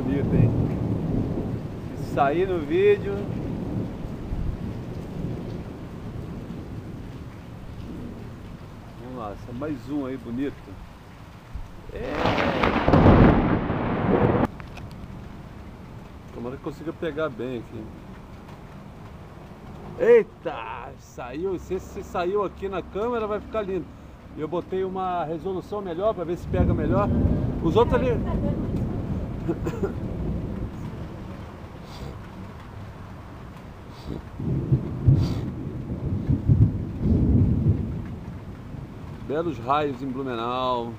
bonito, hein? Se sair no vídeo... Vamos lá, mais um aí bonito. Tomara que consiga pegar bem aqui. Eita! Saiu, se saiu aqui na câmera vai ficar lindo. Eu botei uma resolução melhor para ver se pega melhor. Os outros ali... Belos raios em Blumenau.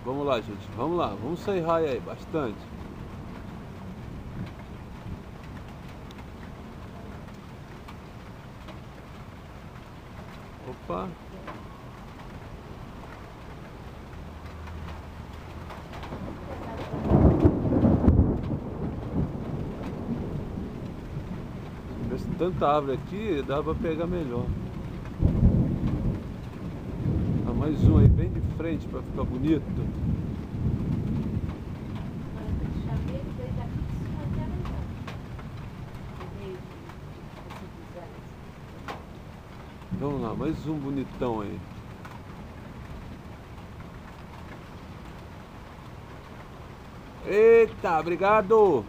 Vamos lá, gente. Vamos lá. Vamos sair raio aí, bastante. Opa. Se tanta árvore aqui, dá pra pegar melhor. Ah, mais um aí, bem de frente pra ficar bonito. Vamos lá, mais um bonitão aí. Eita, obrigado!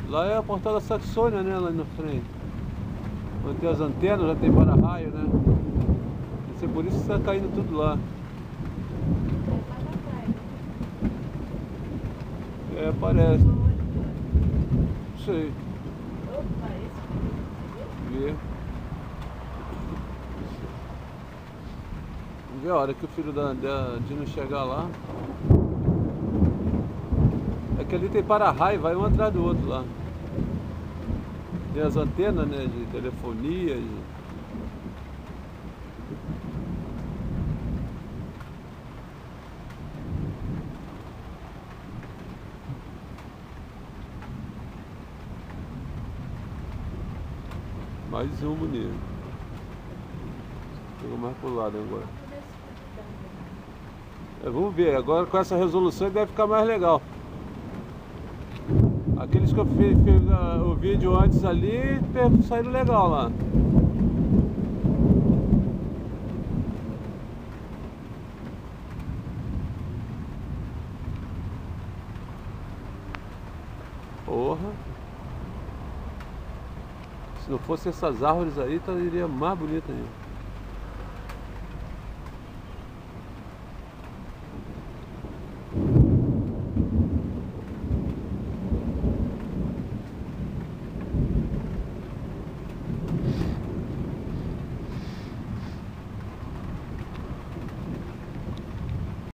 Lá é a Portal da Saxônia, né? Lá na frente. Onde tem as antenas, já tem para-raio, né? Deve ser por isso que está caindo tudo lá. É, parece. Não sei. Ver. Vamos ver a hora que o filho da Dina chegar lá. É que ali tem para-raio, vai um atrás do outro lá. Tem as antenas, né, de telefonia. Mais um bonito. Pegou mais pro lado agora. Vamos ver, agora com essa resolução deve ficar mais legal. Aqueles que eu fiz o vídeo antes ali, saíram legal lá. Porra. Se não fosse essas árvores aí, iria mais bonito ainda.